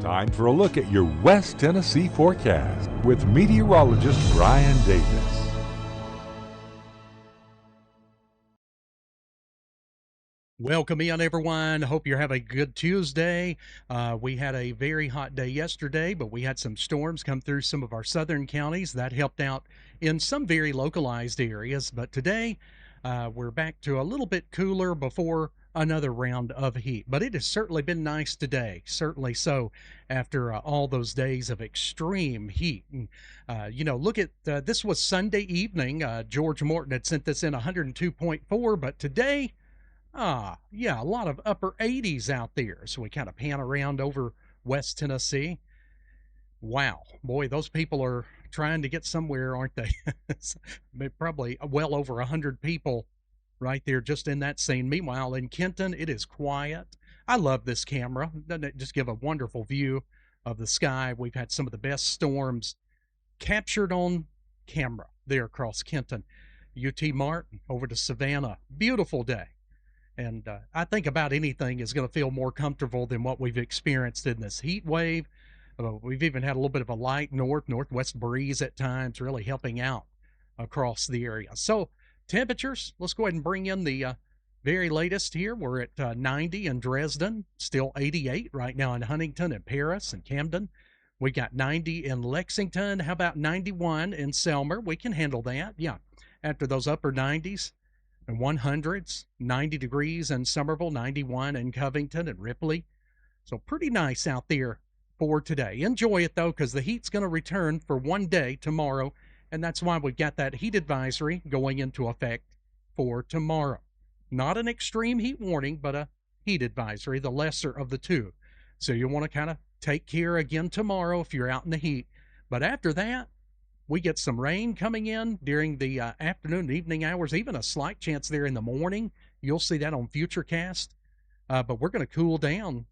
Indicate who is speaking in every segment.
Speaker 1: Time for a look at your West Tennessee forecast with meteorologist Brian Davis.
Speaker 2: Welcome in, everyone. Hope you're having a good Tuesday. We had a very hot day yesterday, but we had some storms come through some of our southern counties. That helped out in some very localized areas. But today, we're back to a little bit cooler before another round of heat. But it has certainly been nice today, certainly so, after all those days of extreme heat. And, look at this was Sunday evening. George Morton had sent this in 102.4, but today, yeah, a lot of upper 80s out there. So we kind of pan around over West Tennessee. Wow, boy, those people are trying to get somewhere, aren't they? Probably well over 100 people right there just in that scene. Meanwhile, in Kenton, it is quiet. I love this camera. Doesn't it just give a wonderful view of the sky? We've had some of the best storms captured on camera there across Kenton. UT Martin over to Savannah. Beautiful day. And I think about anything is going to feel more comfortable than what we've experienced in this heat wave. We've even had a little bit of a light northwest breeze at times, really helping out across the area. So temperatures, let's go ahead and bring in the very latest here. We're at 90 in Dresden, still 88 right now in Huntington and Paris and Camden. We got 90 in Lexington. How about 91 in Selmer? We can handle that. Yeah, after those upper 90s. And 100s, 90 degrees in Somerville, 91 in Covington and Ripley. So pretty nice out there for today. Enjoy it, though, because the heat's going to return for one day tomorrow, and that's why we've got that heat advisory going into effect for tomorrow. Not an extreme heat warning, but a heat advisory, the lesser of the two. So you'll want to kind of take care again tomorrow if you're out in the heat. But after that, we get some rain coming in during the afternoon and evening hours, even a slight chance there in the morning. You'll see that on Futurecast. But we're going to cool down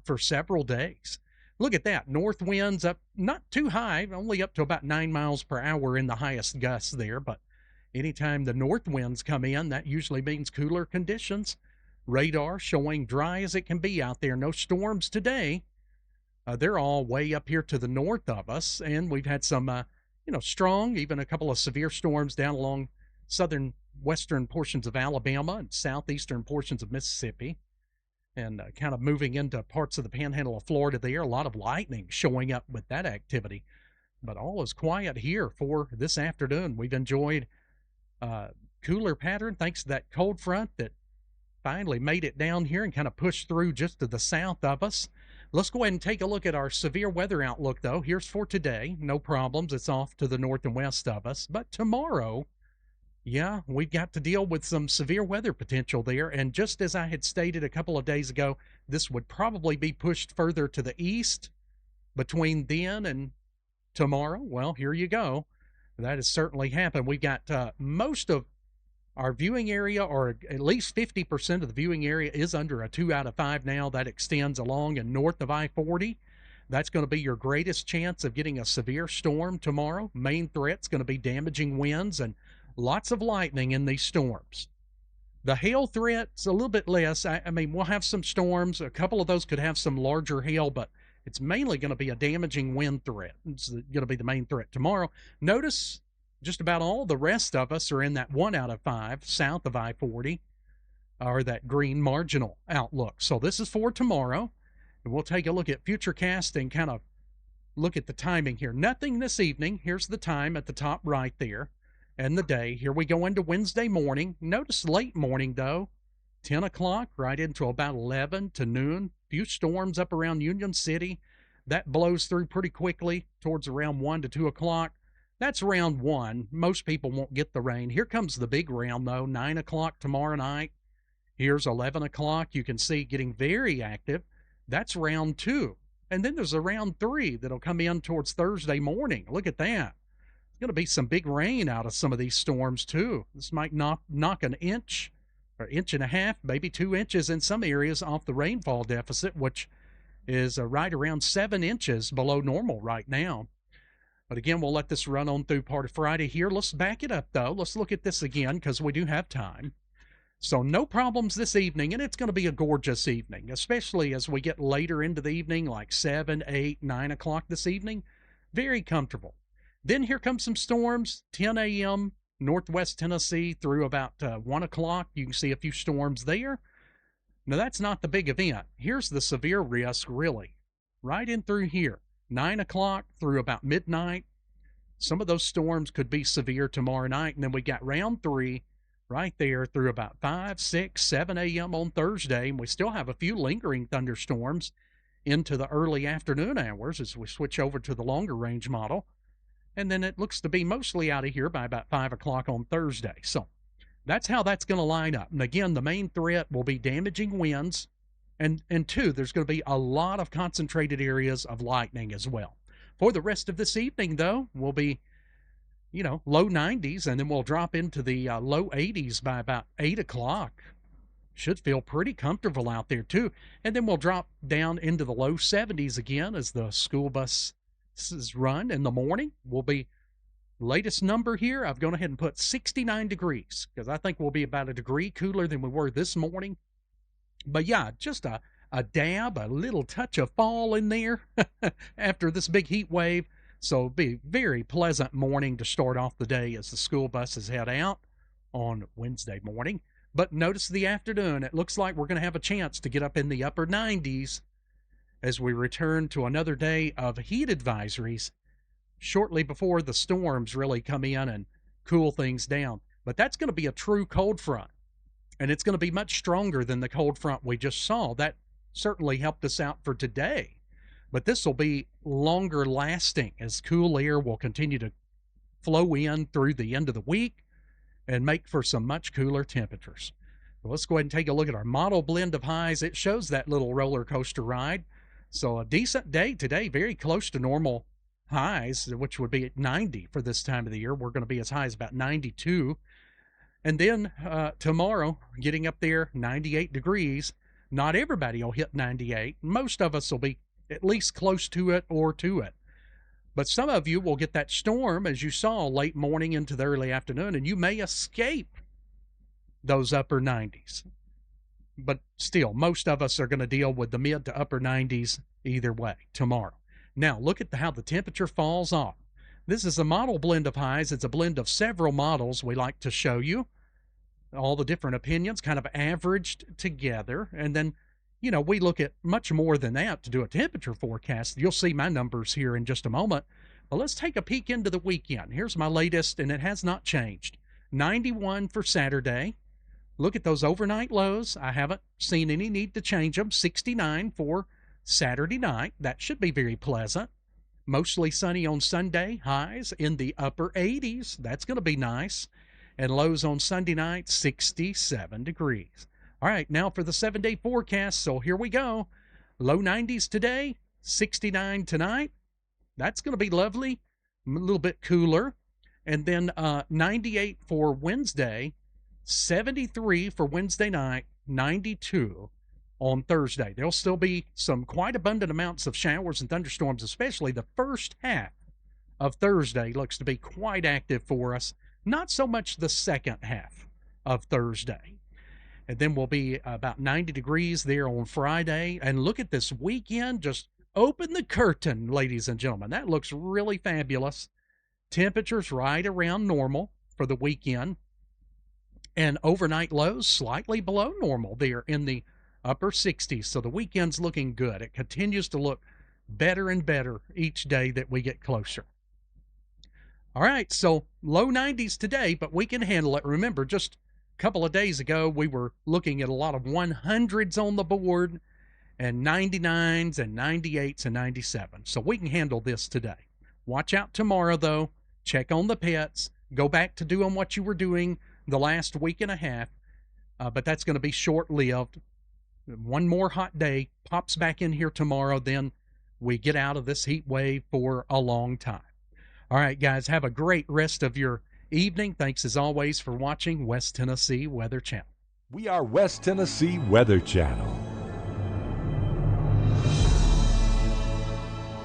Speaker 2: for several days. Look at that. North winds up not too high, only up to about 9 miles per hour in the highest gusts there. But anytime the north winds come in, that usually means cooler conditions. Radar showing dry as it can be out there. No storms today. They're all way up here to the north of us. And we've had some strong, even a couple of severe storms down along southern western portions of Alabama and southeastern portions of Mississippi, and kind of moving into parts of the panhandle of Florida there. A lot of lightning showing up with that activity. But all is quiet here for this afternoon. We've enjoyed cooler pattern thanks to that cold front that finally made it down here and kind of pushed through just to the south of us. Let's go ahead and take a look at our severe weather outlook, though. Here's for today. No problems. It's off to the north and west of us. But tomorrow, yeah, we've got to deal with some severe weather potential there. And just as I had stated a couple of days ago, this would probably be pushed further to the east between then and tomorrow. Well, here you go. That has certainly happened. We've got most of our viewing area, or at least 50% of the viewing area, is under a 2 out of 5 now. That extends along and north of I-40. That's going to be your greatest chance of getting a severe storm tomorrow. Main threat's going to be damaging winds and lots of lightning in these storms. The hail threat's a little bit less. I mean, we'll have some storms. A couple of those could have some larger hail, but it's mainly going to be a damaging wind threat. It's going to be the main threat tomorrow. Notice just about all the rest of us are in that 1 out of 5 south of I-40, or that green marginal outlook. So this is for tomorrow, and we'll take a look at Futurecast and kind of look at the timing here. Nothing this evening. Here's the time at the top right there, and the day. Here we go into Wednesday morning. Notice late morning, though, 10 o'clock right into about 11 to noon. Few storms up around Union City. That blows through pretty quickly towards around 1 to 2 o'clock. That's round one. Most people won't get the rain. Here comes the big round, though, 9 o'clock tomorrow night. Here's 11 o'clock. You can see getting very active. That's round two. And then there's a round three that'll come in towards Thursday morning. Look at that. There's going to be some big rain out of some of these storms, too. This might knock an inch or inch and a half, maybe 2 inches in some areas off the rainfall deficit, which is right around 7 inches below normal right now. But again, we'll let this run on through part of Friday here. Let's back it up, though. Let's look at this again because we do have time. So no problems this evening, and it's going to be a gorgeous evening, especially as we get later into the evening, like 7, 8, 9 o'clock this evening. Very comfortable. Then here comes some storms, 10 a.m. Northwest Tennessee through about 1 o'clock. You can see a few storms there. Now, that's not the big event. Here's the severe risk, really. Right in through here, 9 o'clock through about midnight. Some of those storms could be severe tomorrow night. And then we got round 3 right there through about 5, 6, 7 a.m. on Thursday. And we still have a few lingering thunderstorms into the early afternoon hours as we switch over to the longer range model. And then it looks to be mostly out of here by about 5 o'clock on Thursday. So that's how that's going to line up. And again, the main threat will be damaging winds. And two, there's going to be a lot of concentrated areas of lightning as well. For the rest of this evening, though, we'll be, low 90s, and then we'll drop into the low 80s by about 8 o'clock. Should feel pretty comfortable out there, too. And then we'll drop down into the low 70s again as the school buses run in the morning. We'll be latest number here, I've gone ahead and put 69 degrees because I think we'll be about a degree cooler than we were this morning. But yeah, just a dab, a little touch of fall in there after this big heat wave. So it'll be a very pleasant morning to start off the day as the school buses head out on Wednesday morning. But notice the afternoon, it looks like we're going to have a chance to get up in the upper 90s as we return to another day of heat advisories shortly before the storms really come in and cool things down. But that's going to be a true cold front, and it's going to be much stronger than the cold front we just saw. That certainly helped us out for today. But this will be longer lasting as cool air will continue to flow in through the end of the week and make for some much cooler temperatures. So let's go ahead and take a look at our model blend of highs. It shows that little roller coaster ride. So a decent day today, very close to normal highs, which would be at 90 for this time of the year. We're going to be as high as about 92. And then tomorrow, getting up there, 98 degrees. Not everybody will hit 98. Most of us will be at least close to it or to it. But some of you will get that storm, as you saw, late morning into the early afternoon, and you may escape those upper 90s. But still, most of us are going to deal with the mid to upper 90s either way tomorrow. Now, look at how the temperature falls off. This is a model blend of highs. It's a blend of several models we like to show you. All the different opinions kind of averaged together. And then, we look at much more than that to do a temperature forecast. You'll see my numbers here in just a moment. But let's take a peek into the weekend. Here's my latest, and it has not changed. 91 for Saturday. Look at those overnight lows. I haven't seen any need to change them. 69 for Saturday night. That should be very pleasant. Mostly sunny on Sunday. Highs in the upper 80s. That's going to be nice. And lows on Sunday night, 67 degrees. All right, now for the 7-day forecast. So here we go. Low 90s today, 69 tonight. That's going to be lovely. A little bit cooler. And then 98 for Wednesday, 73 for Wednesday night, 92 on Thursday. There'll still be some quite abundant amounts of showers and thunderstorms, especially the first half of Thursday looks to be quite active for us. Not so much the second half of Thursday. And then we'll be about 90 degrees there on Friday. And look at this weekend. Just open the curtain, ladies and gentlemen. That looks really fabulous. Temperatures right around normal for the weekend. And overnight lows slightly below normal there in the upper 60s. So the weekend's looking good. It continues to look better and better each day that we get closer. All right, so low 90s today, but we can handle it. Remember, just a couple of days ago, we were looking at a lot of 100s on the board and 99s and 98s and 97s. So we can handle this today. Watch out tomorrow, though. Check on the pets. Go back to doing what you were doing the last week and a half, but that's going to be short-lived. One more hot day pops back in here tomorrow, then we get out of this heat wave for a long time. All right, guys, have a great rest of your evening. Thanks, as always, for watching West Tennessee Weather Channel.
Speaker 1: We are West Tennessee Weather Channel.